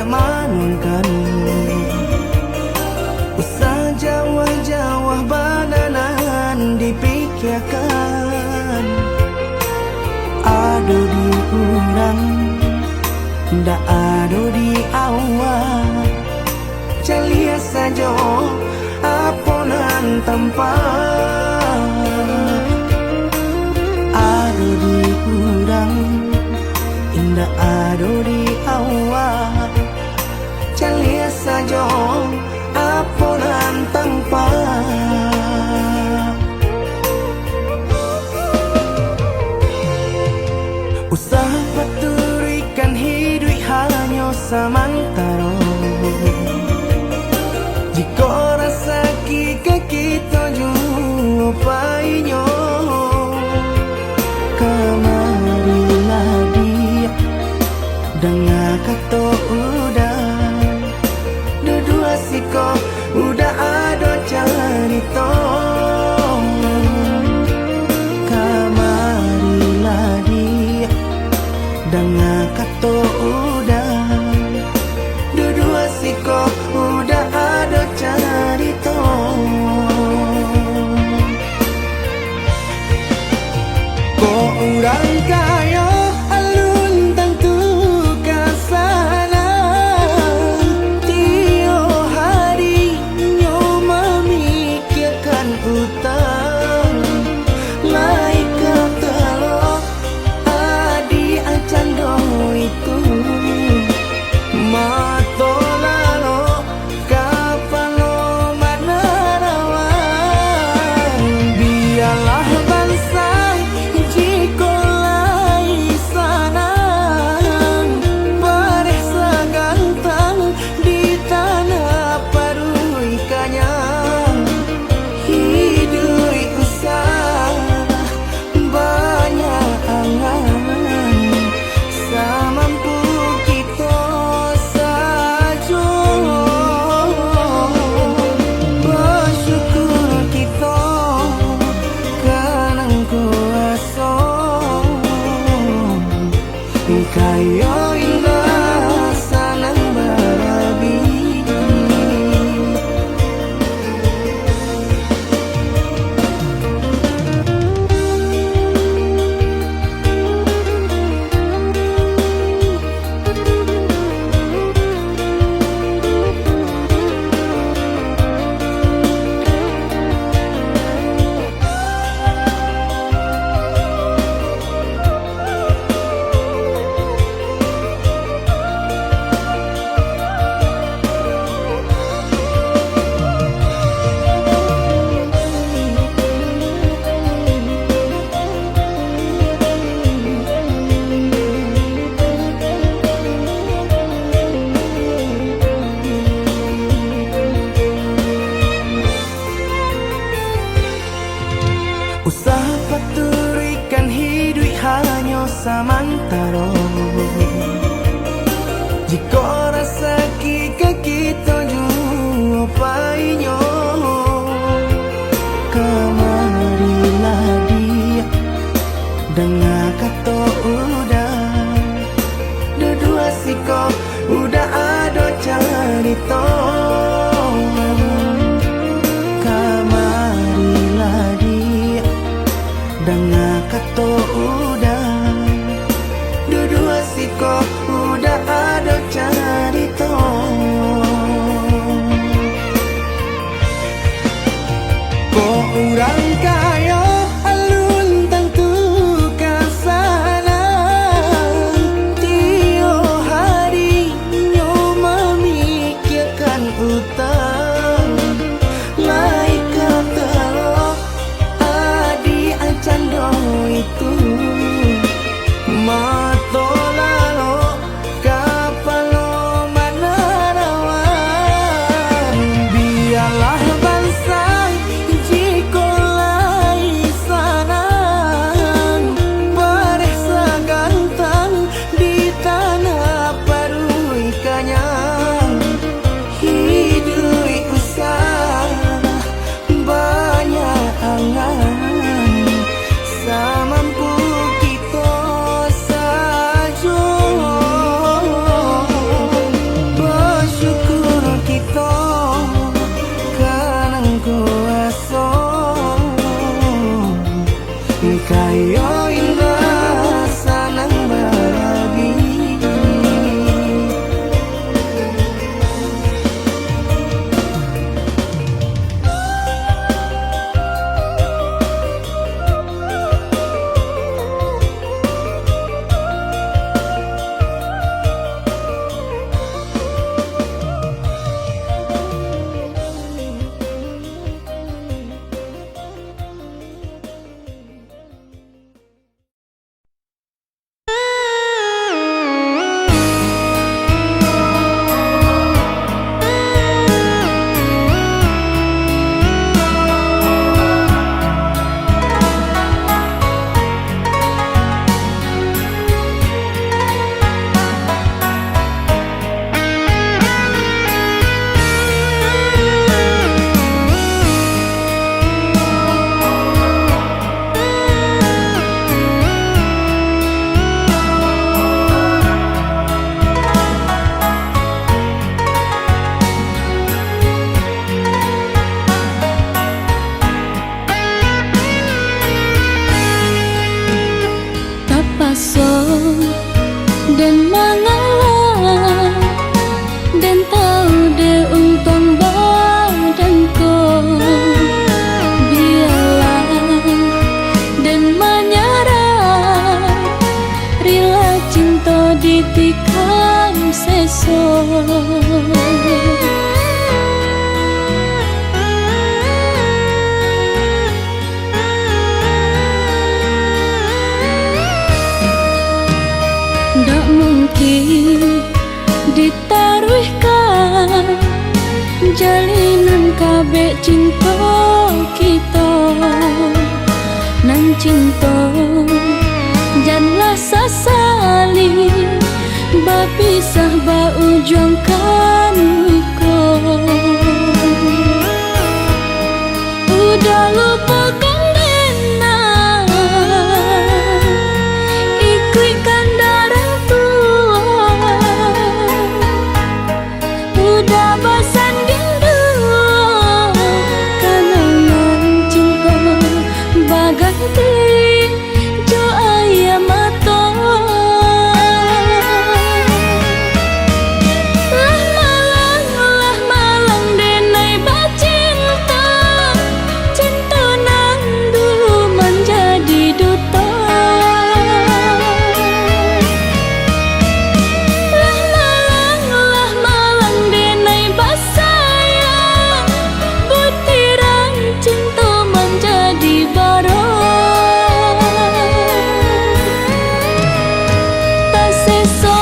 manunkan usah jawah-jawah bananan dipikirkan ado di urang ndak ado di awal calia saja aponan tempat ado di urang indah ado di awal calia saja aponan tempat usaha paturikan hidup hanya samantara jika rasa kita jumpai-nya kamarilah dia dengar kata udah dua siko udah ada cerita kamarilah dia dengar kata udah dua siko udah ada cerita kok orang kaya alun tentu kasana tiap hari nyo memikirkan utang laika telok adi acan do itu mato lalo kapalo manarawan biarlah bangsa jika lai sanang bareh sagantang di tanah parui kanyang hidup usah banyak angan samampu kita saja bersyukur kita kanang kuasa kaya indah sanang barabi usaha paturikan hidup hanya samantara jika rasa kita jumpai-nya kamarilah dia dengar kata udah dua siko udah ada cerita kamarilah dia dengar kata udah dua siko udah ada cerita kok orang kaya alun tentu kasana rasa. Ndak mungkin ditaruhkan jalinan kabeh cinta kita nan cinta janganlah sasali bapisah ba ujung kan udah lupakan dena ikutkan darah tua udah bosan rindu kenangan cinta baganti jo ayam mata lah malang denai bacinta cinta nang dulu menjadi duta lah malang denai basayang butiran cinta menjadi barang tak seso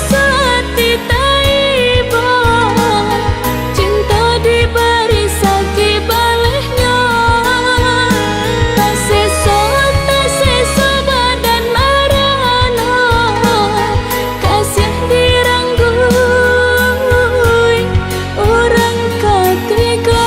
hati taiba cinta diberi sakit balehnya tak seso badan marana kasih diranggui orang ketiga.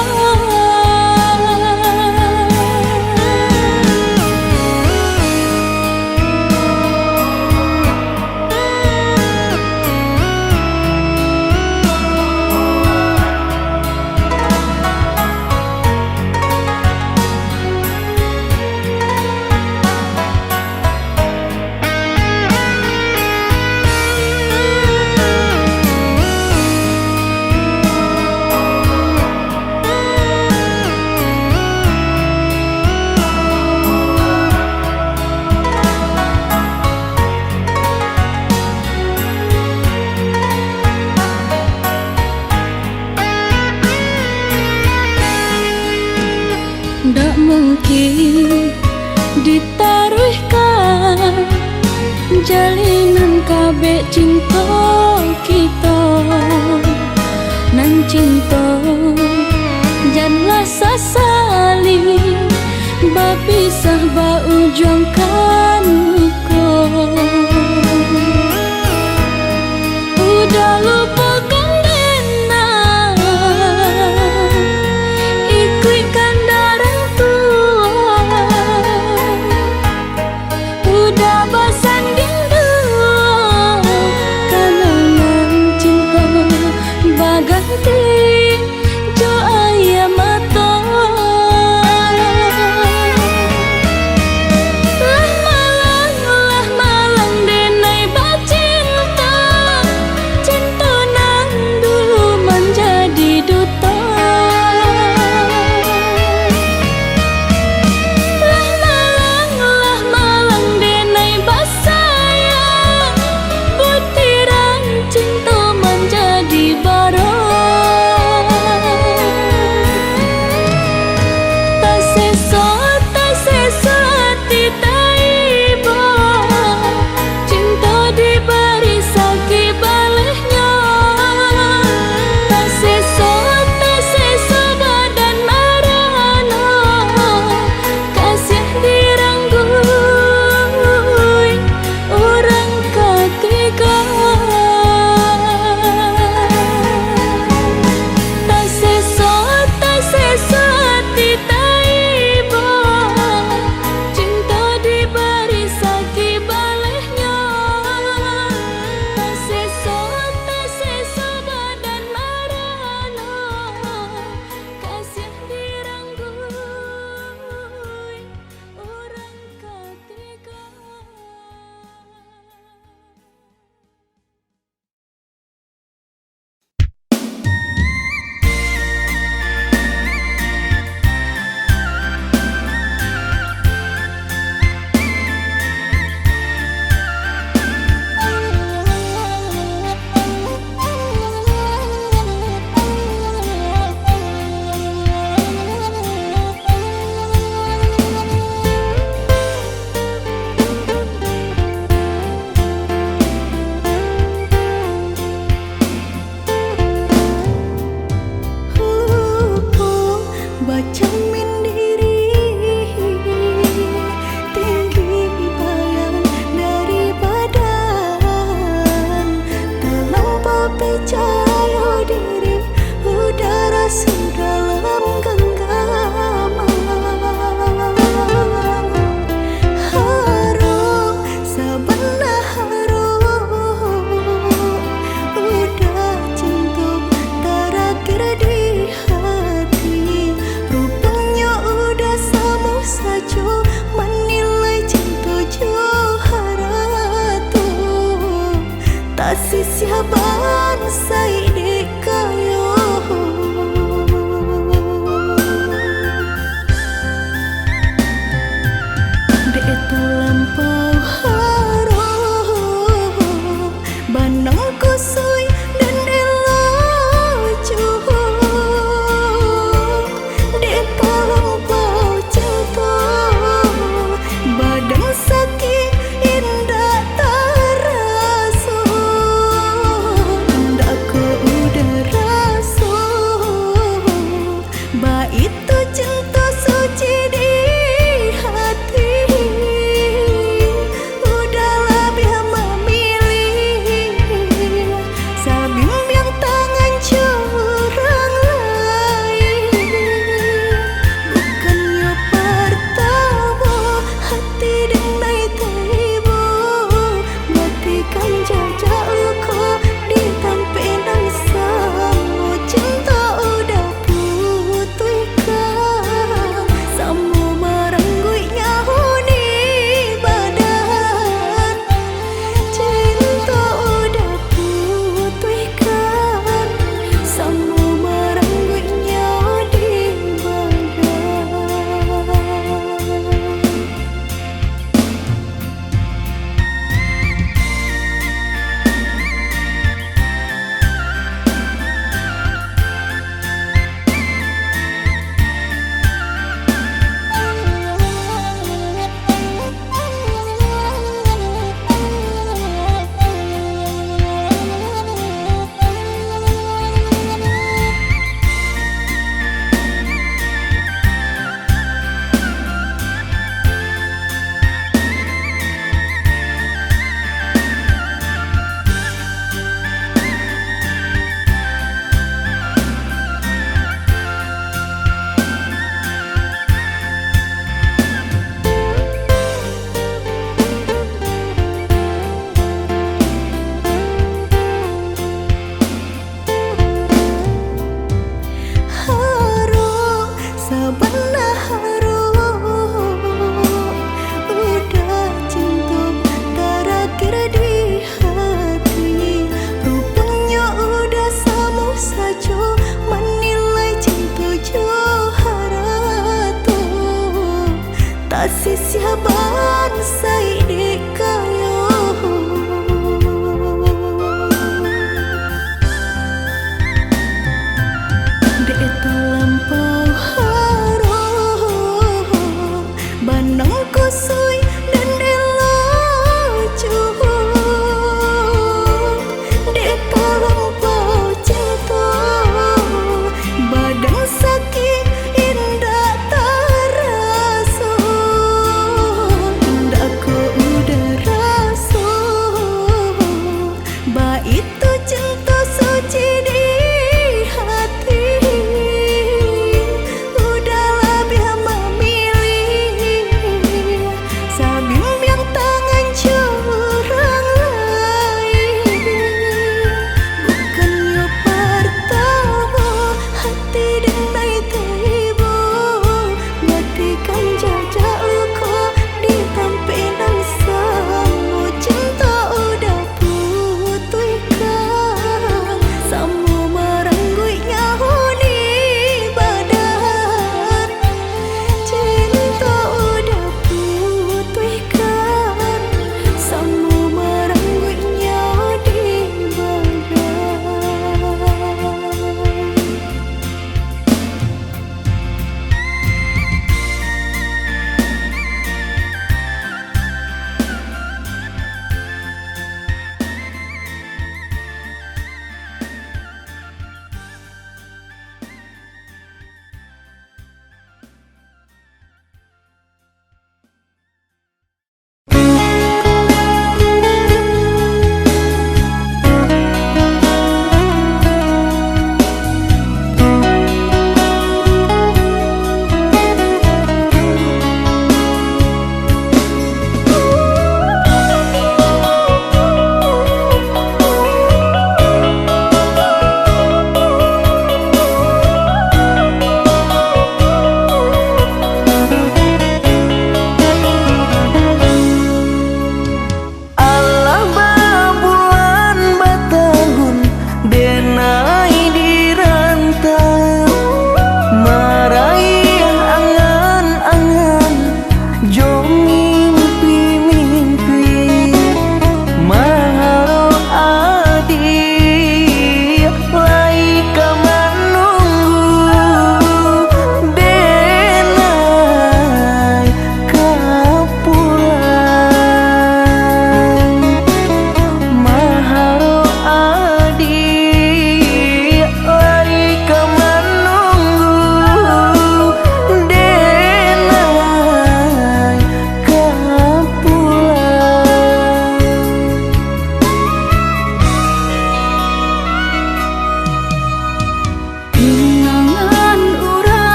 Ndak mungkin ditaruhkan jalinan kabeh cinta kita nan cinta janganlah sasali bapisah ba ujung kan udah lupakan dena ikutkan darah tua udah bosan rindu kenangan cinta baganti jo ayam mata lah malang denai bacinta cinta nang dulu menjadi duta lah malang denai bas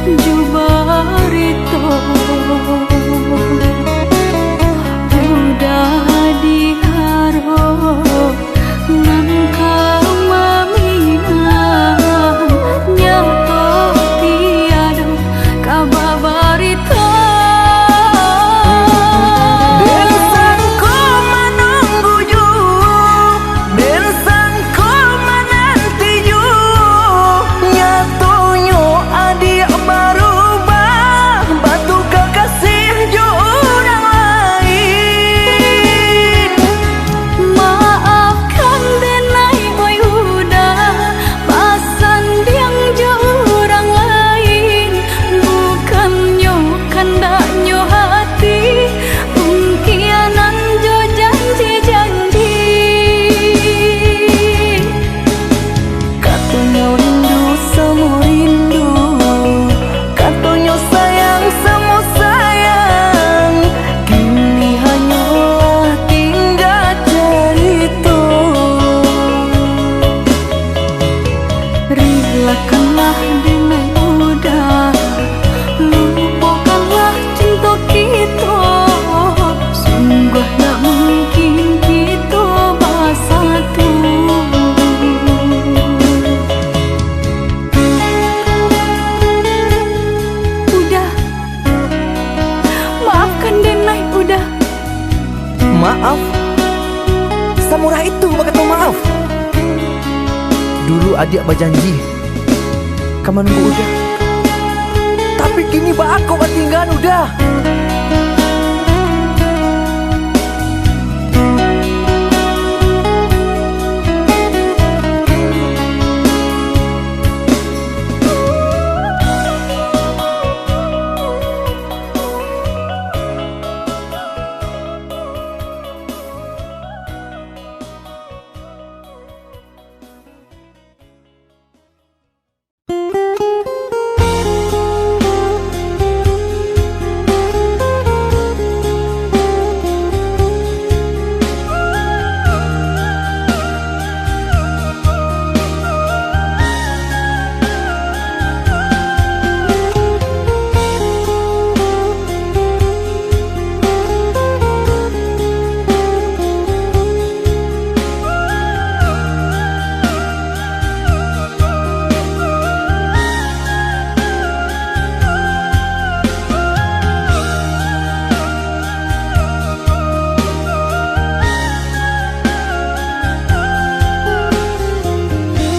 jubarito udah diharap nan kamamingan nyato tiada kababarita. Den sangko menunggu ju, den sangko menanti ju, nyatanya adik berubah, batu kekasih ju orang lain. Maafkan denai oi udah pasan diang jo orang lain, bukannya kandaknya hati ungkianan jo janji-janji. Katanya rindu semua rindu, katanya sayang semua sayang, kini hanyalah tinggal cerita. Relakanlah denai udah, lupakanlah cinta kita, sungguh tak mungkin kita bersatu. Udah, maafkan denai udah. Maaf, Samurah itu berkata maaf. Dulu adik berjanji kamu nunggu udah, tapi kini aku bertinggal udah.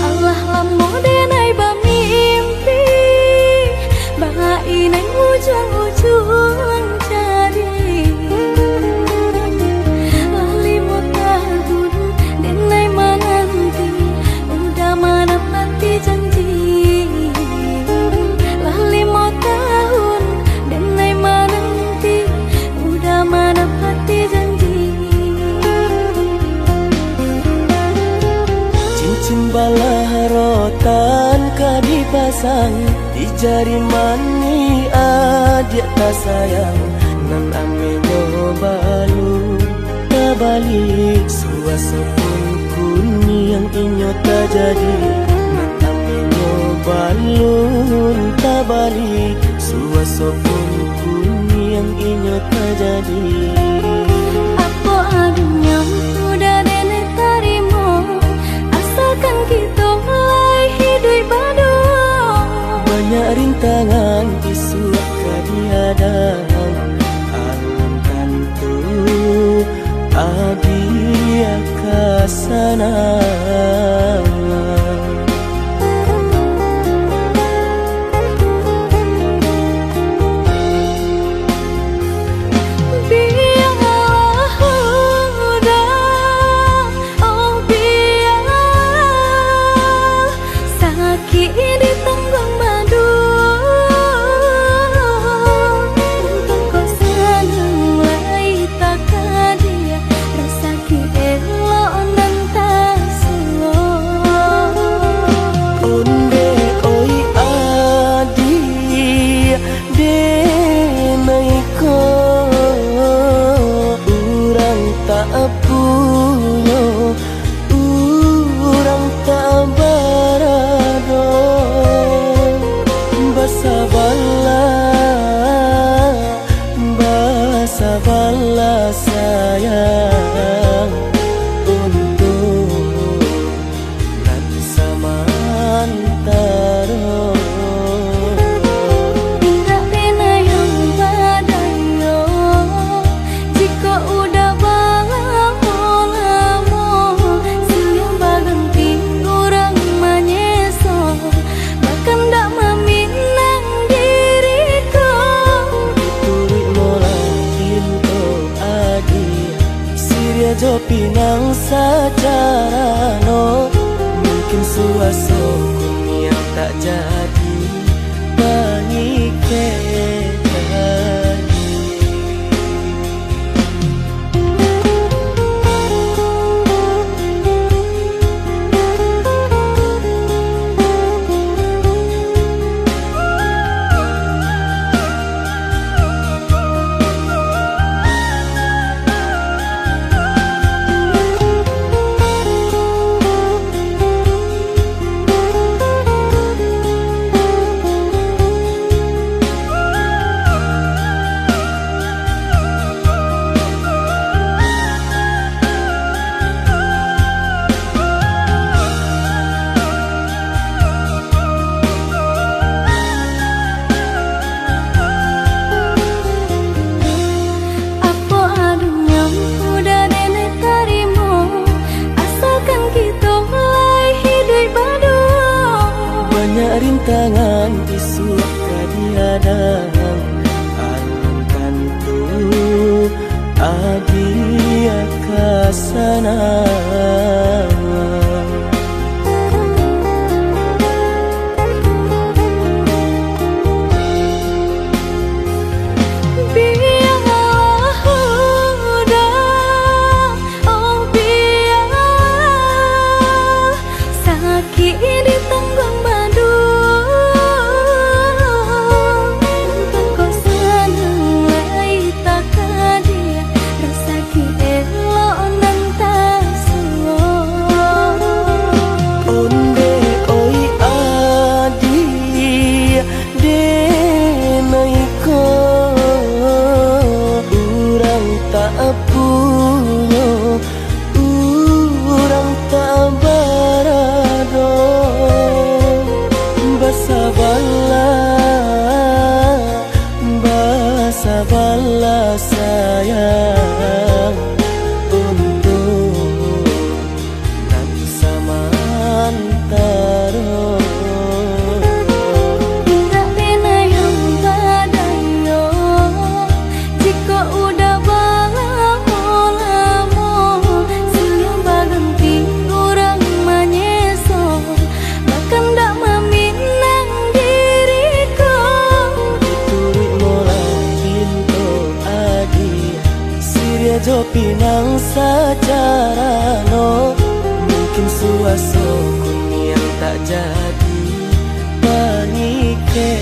Allah lamo denai bamimpi, bahain yang ujung-ujung cari. Lali mau tahun denai menanti, udah menepati janji. Lali mau tahun denai menanti, udah menepati janji. Cincin balah rotan ka dipasang di jari mani adik tak sayang, nan amenyo balu tak balik suasa pun kuni yang inyo tak jadi, nan amenyo balu tak balik suasa pun kuni yang inyo tak jadi. Apa adanya udah nenek tarimo, asalkan kita mulai hidup baru. Banyak rintangan isu kadiadang, alam tentu abia kasana. Biarlah udah, oh biar sakit di tenggang madu. Untung kau senang lai tak dia, rasa elok nan tak jo pinang secara no, mungkin suaso yang tak jadi pengikir rintangan di surga dihadang alangkan tuh adia kasana. Sabarlah sayang untuk nanti samantara. Enggak pernah yang badayo jika udah lamo siang baganti orang menyeso bahkan tak meminang diriku diturit mulai Siria jo pinang secara no, mungkin suaso yang tak jadi pengikir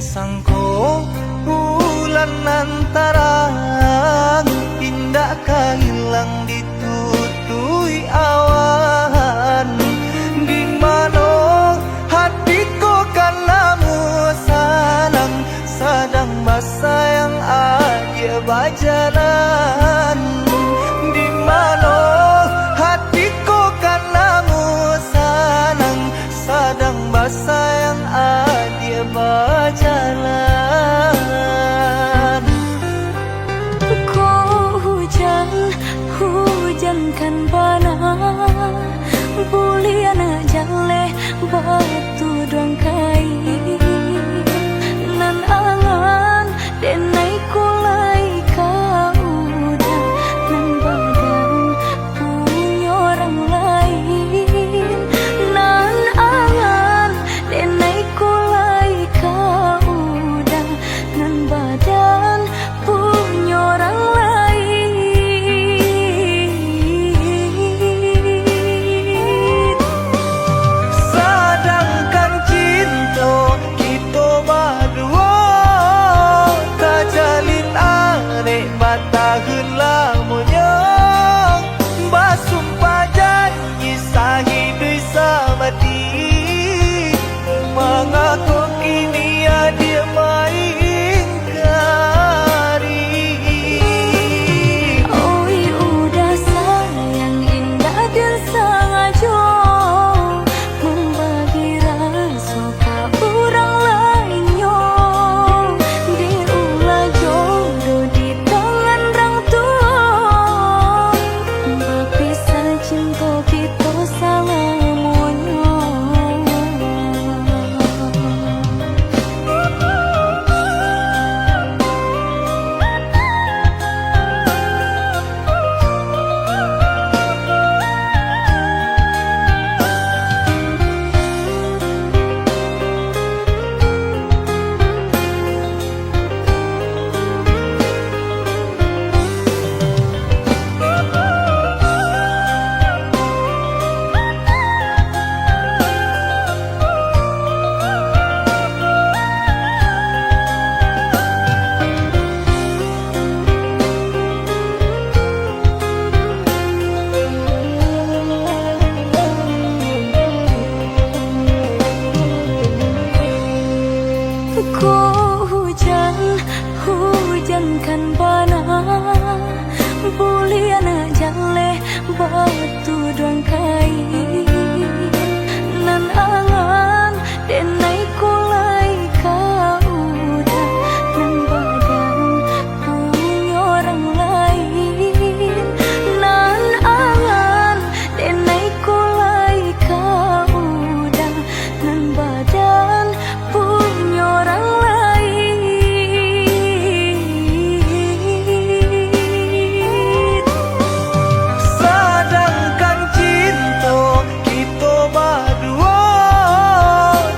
sangko bulan antarang indah kahilang ditutui awan. Di mana hatiku kan namu sanang sadang basayang aja bajalan. Di mana hatiku kan namu sanang sadang basayang aja bajalan. Kau hujan kan panah bulian jale batu dong kai nan angan denai kulai kau udah nan badan punya orang lain nan angan denai kulai kau udah nan badan punya orang lain. Sedangkan cinta kita berdua tak jalin arek bataheun lamunnya basumpah janji sahidup sabati mengaku kini dia main kari. Oi udah sayang indah dan sengaja membagi rasa ke orang lainnya. Diulah jodoh di tangan orang tua, berpisah cinta kita selamanya. Kau hujan kan panah bulian jale batu dong kai nan angan denai kulai kau udah nan badan punya orang lain nan angan denai kulai kau udah nan badan punya orang lain. Sedangkan cinta kita berdua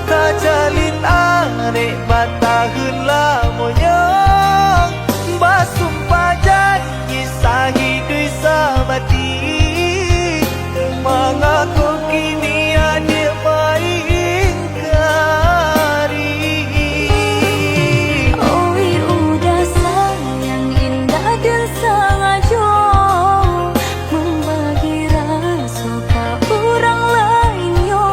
tak jalin arek bataheun lamunnya basumpah janji sahidup sabati mengaku kini dia main kari. Oi udah sayang indah dan sengaja membagi rasa ke orang lainnya.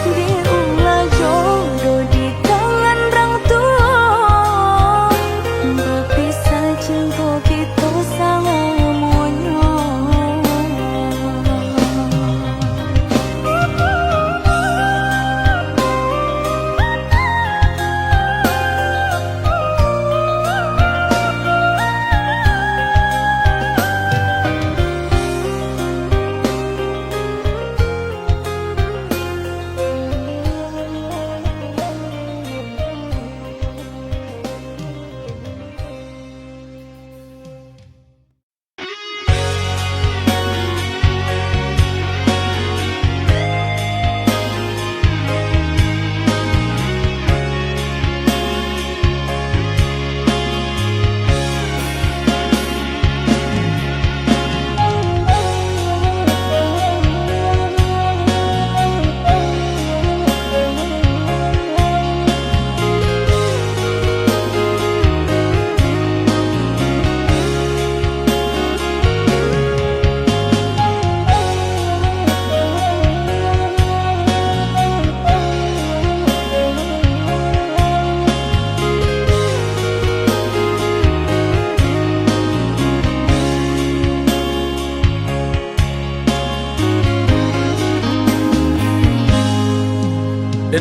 Diulah jodoh di tangan orang tua,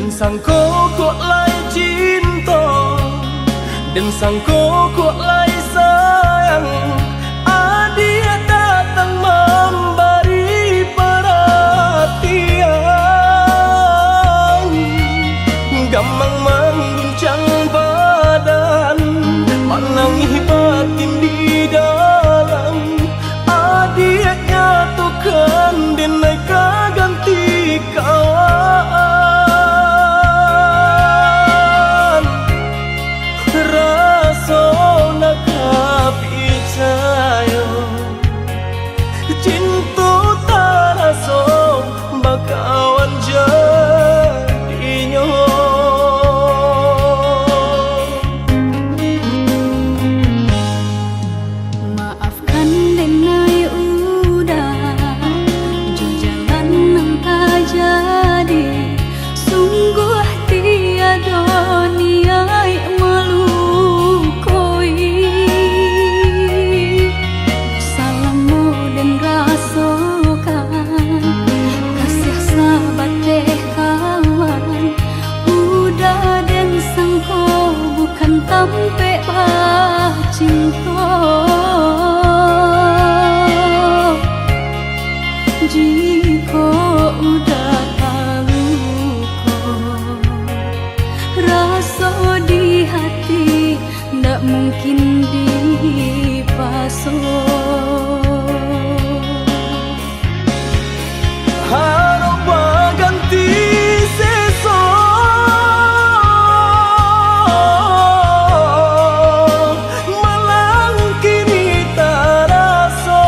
Dan sangko kok lai cinta, dan sangko kok lai sayang. Dia datang memberi perhatian, gampang mengguncang badan, menangis batin di dalam. Dia nyatukan denai ganti kawan. Rasa nak percaya, cinta tak rasa bakawan jadinya. Maafkan denai udah jalan yang tak jadi. Sungguh tiada niat melukoi. Salahmu dan rasakan kasih sahabat teh kawan. Udah dan sangko bukan tampe bah cinta. Jika udah tahu kok rasa di hati ndak mungkin dipasok. Harap ganti sesok, malang kini tak rasa.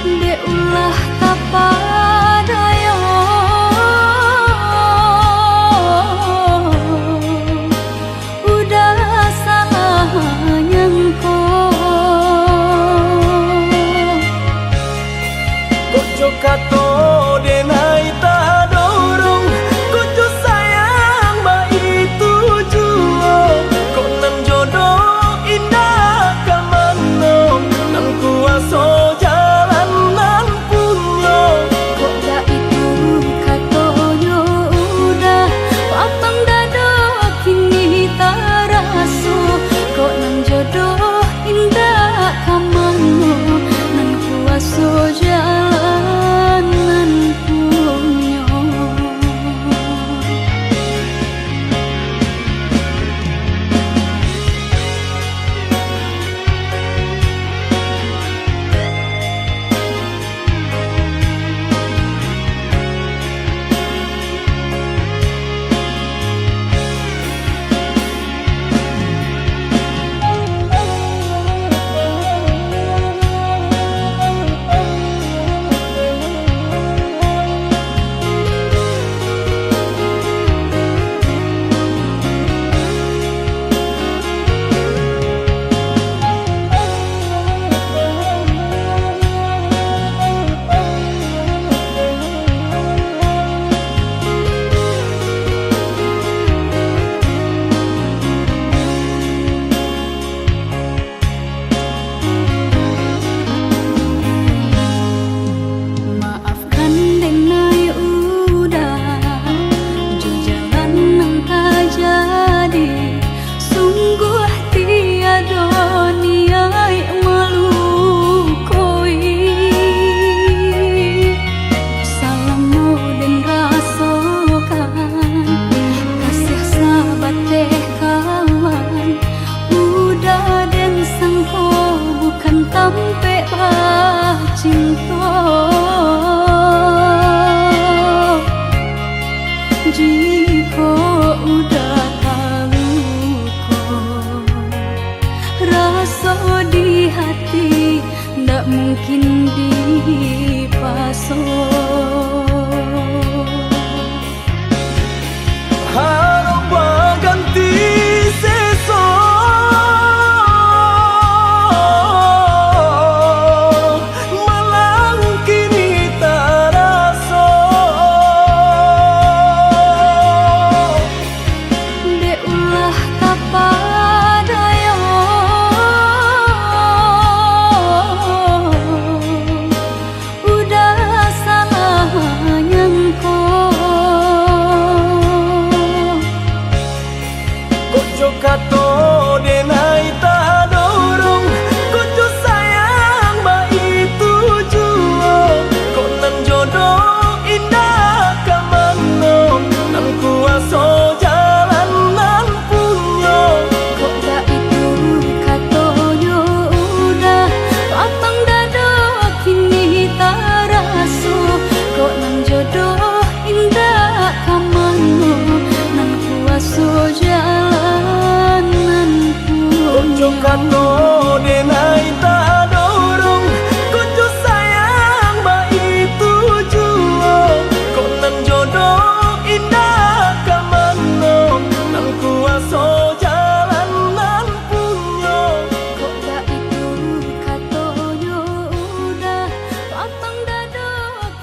Dek ulah kapadaya, udah salah nyangko. Kojo kato denai tak dorong, kojo sayang ba itu jua. Kok nan jodoh indah kamano, nan kuaso jalan nan punya. Kok dah itu katonyo udah papang dado kini tak raso. Kok nan jodoh indah kamano, nan kuaso jalan nan punya. Maafkan denai udah jalan yang tak jadi. Sungguh tiada niat melukoi. Salahmu dan rasakan kasih sahabat teh kawan. Udah dan sangko bukan tampe bah cinta. Jika udah tahu kok rasa di hati ndak mungkin dipasok. Harap ganti sesok, malang kini tak rasa. Dek ulah kapadaya, udah salah indah kamano nang kuaso jalanan punyo. Kok gak itu katonyo udah potong dado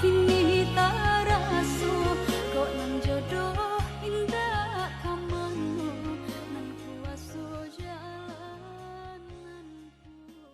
kini taraso. Kok nang jodoh indah kamano nang kuaso jalanan punyo.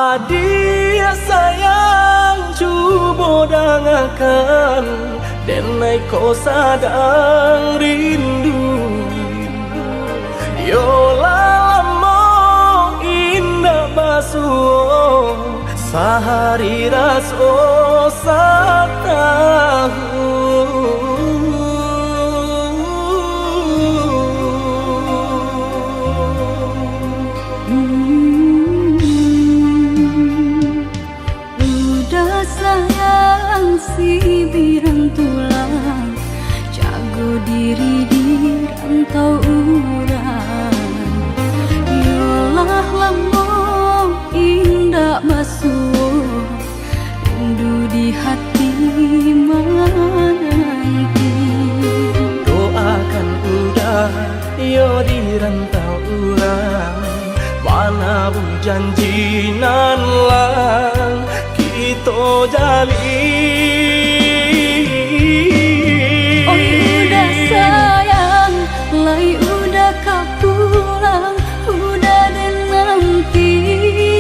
Adia sayang cuba dangakan denai ko sadang rindu Yola lamo indah basuh sehari raso satahu Udah sayang si birang tulang jago diri di rantau urang yolah lambung indah basuh rindu di hati menanti doakan udah yo di rantau urang mana bu janji nan lang kita jalin Oh udah sayang lai udah kau pulang udah dan nanti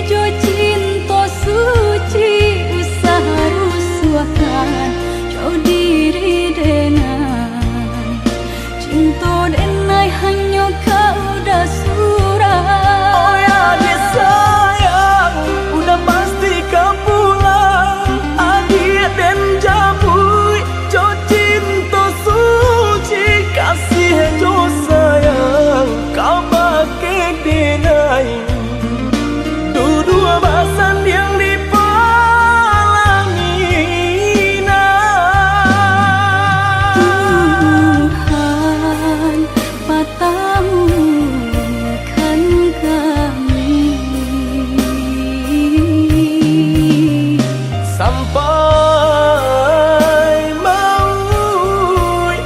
jo cinta suci usaha rusuhkan jauh diri denai cinta denai hanya kau udah surah Oh ya dia sayang udah pasti kau pulang adik dan jabui jo cinta suci kasih jo sayang kau pakai denai dua bahasan yang dipalangina Tuhan patahkan kami sampai maut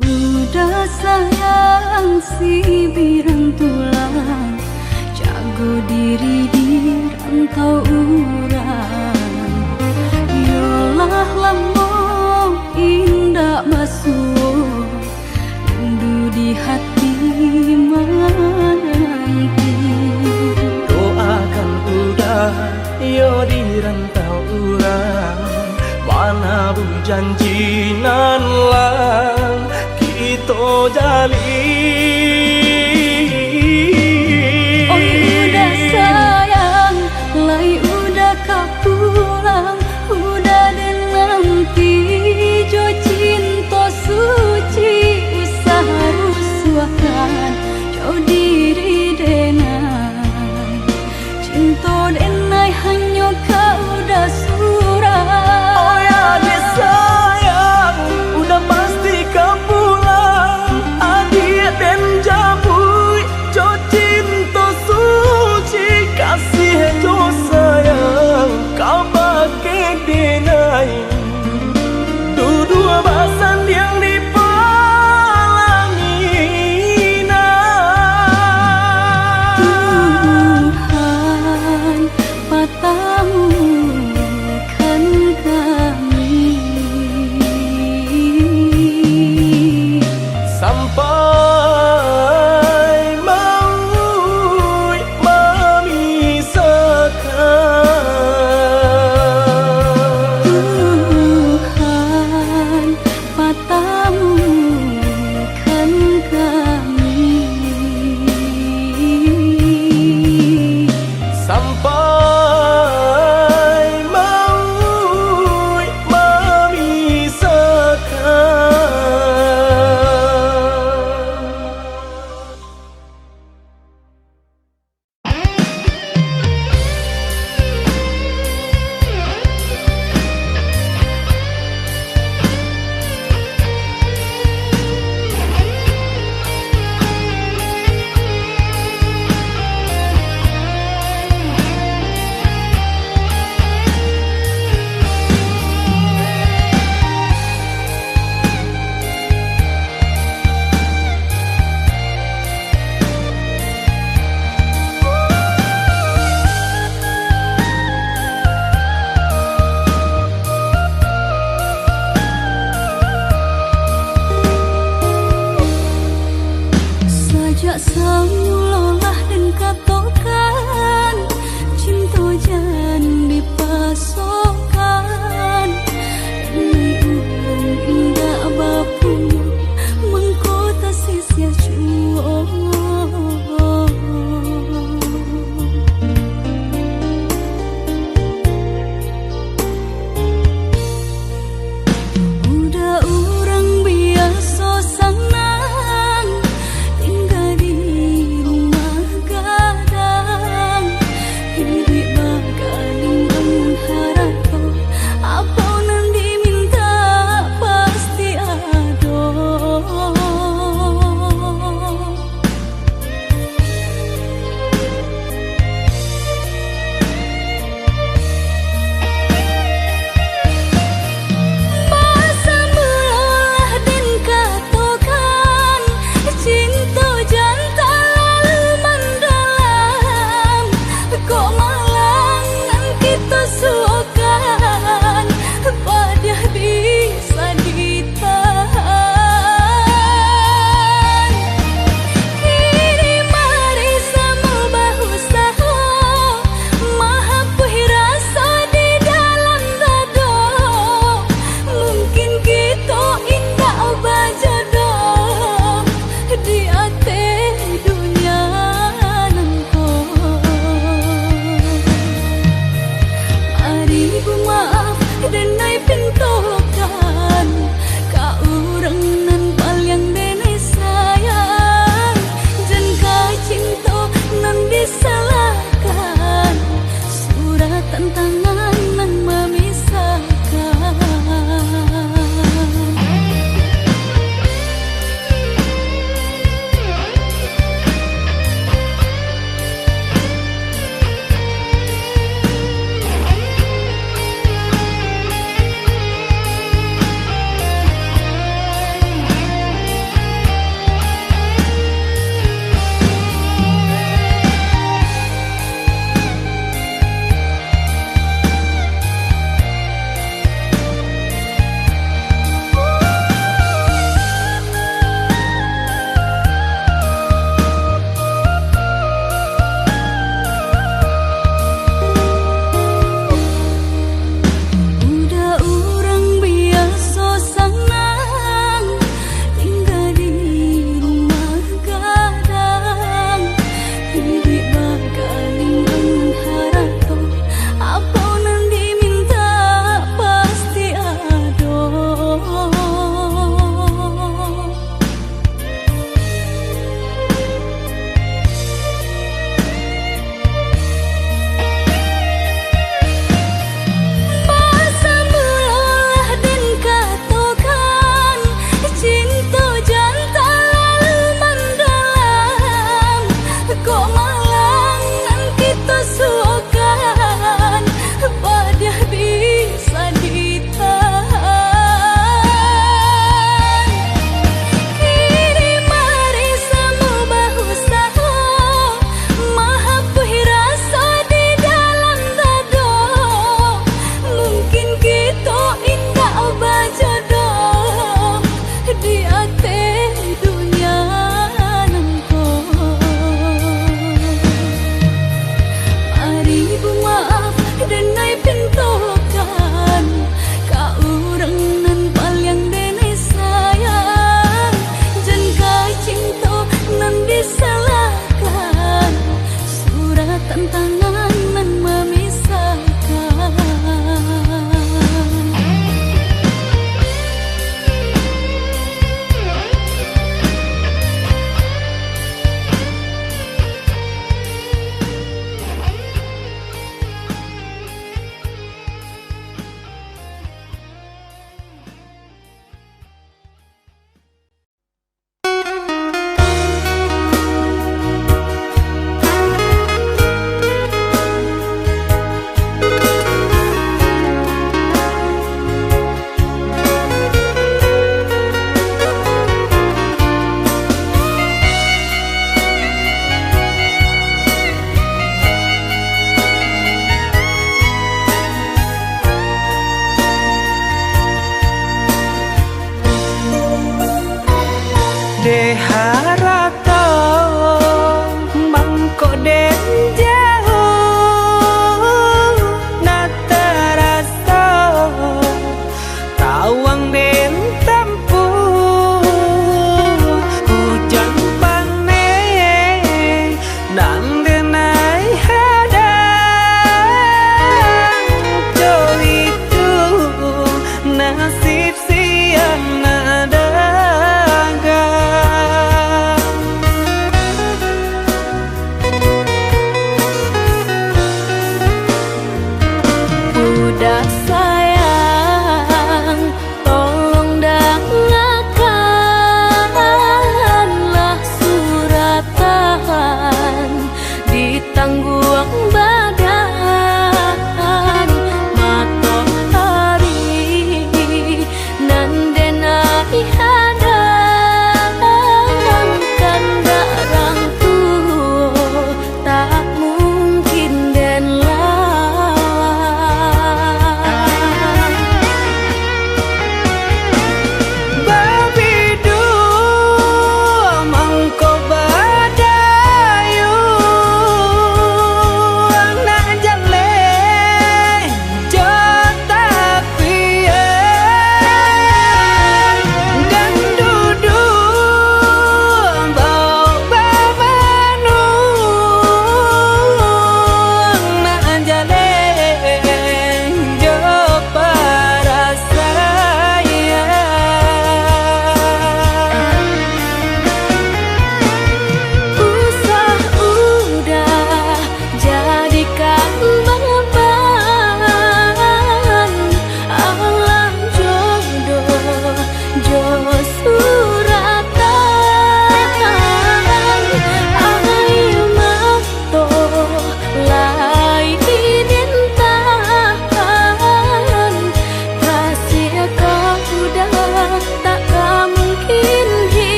Udah sayang si birang tulang jago diri di rantau urang yolah lambung indah basuh rindu di hati menanti doakan udah yo di rantau urang mana bu janji nan lang kita jalin Oh udah sayang lai udah kau pulang udah dan nanti jo cinta suci usaha rusuhkan jauh diri denai cinta denai hanya kau udah surah Oh ya dia sayang Mulolah dan katokan cinta jan dipasokan. Ini urang indah bapu mengkota sia cuo. Udah urang biasa senang tinggal di rumah gadang, hidup bagai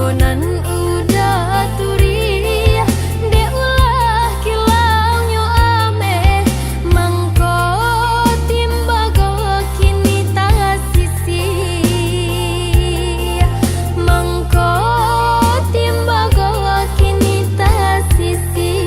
nan udah turi de ulah kilau nyo ame mangko timbago kini tak sisi mangko timbago kini tak sisi.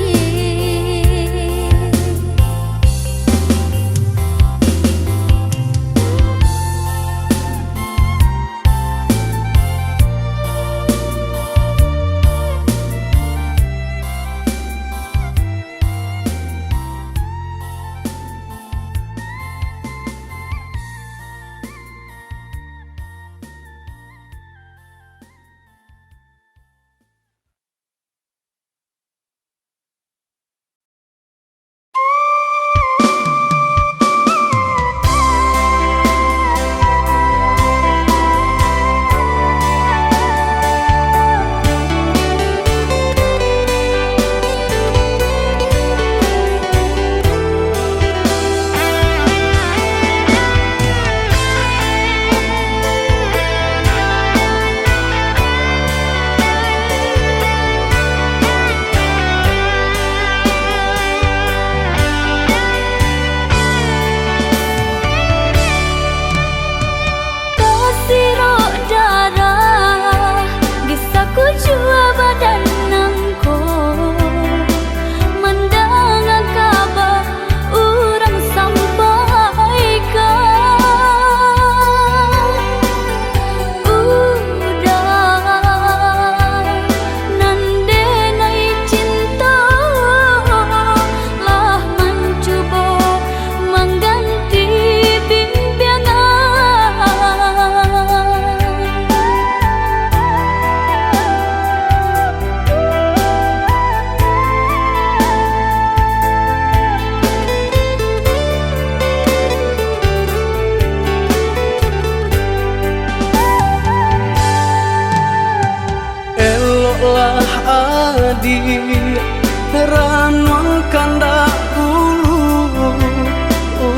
Ranong kandak ulu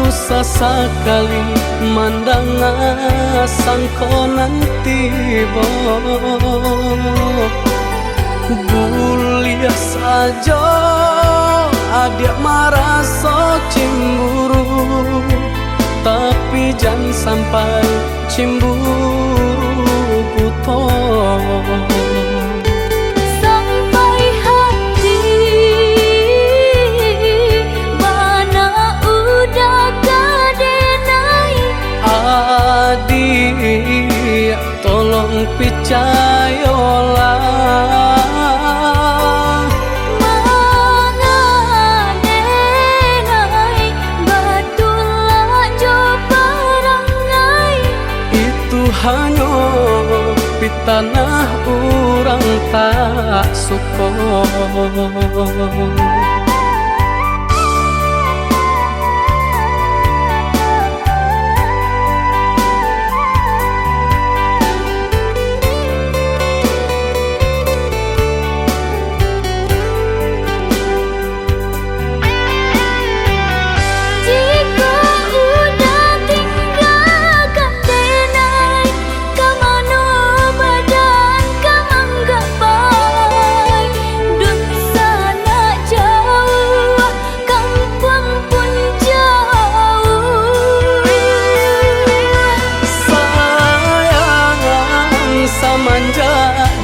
usah sekali mandang sangko nanti buliah saja adik merasa cemburu tapi jangan sampai cemburu buta. Adik, tolong percayalah mangadenai batulah jo perangai itu hanya pitanah orang tak suka.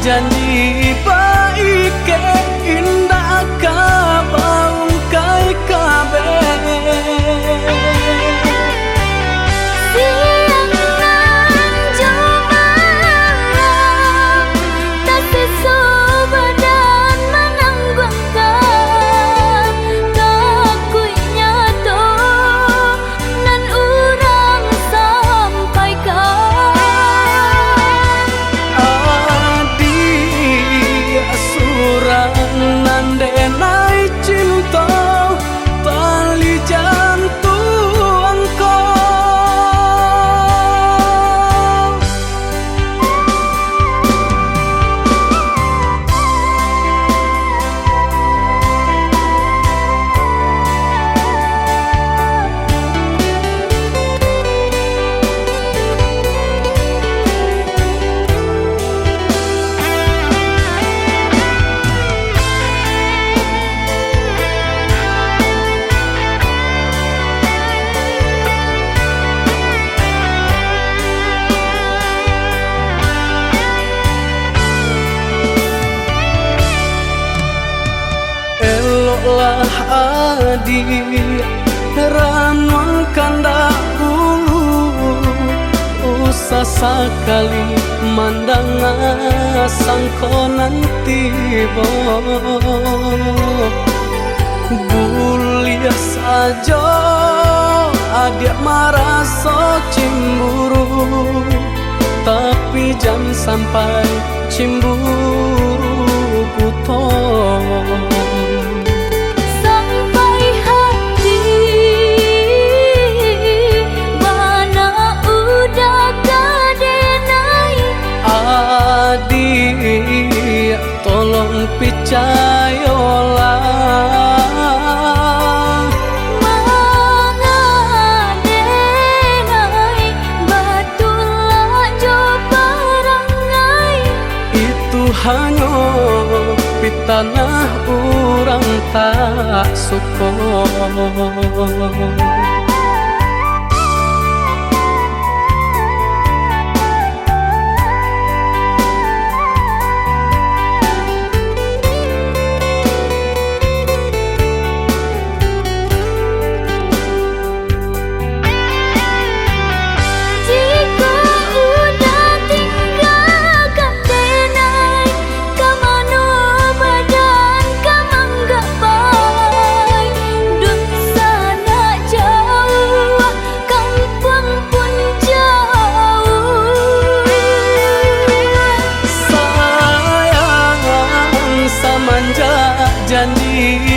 Janji baik ke indah kabau kai kabe siang nan jomalam tak sesu badan menanggungkan takunya to nan urang sampaikan lah adi ranuang kandak ulu usah sekali mandang sangkonan tiba buliah saja adik merasa cemburu tapi jangan sampai cemburu butuh sampai hati mana udah kadenai. Adik tolong percayalah Mangadenai batulah jo parangai. itu hanya pitanah orang tak suka. Jika udah tinggalkan denai, kamano badan kamang gapai. Dun sana jauh, kampung pun jauh. Sayang samanja janji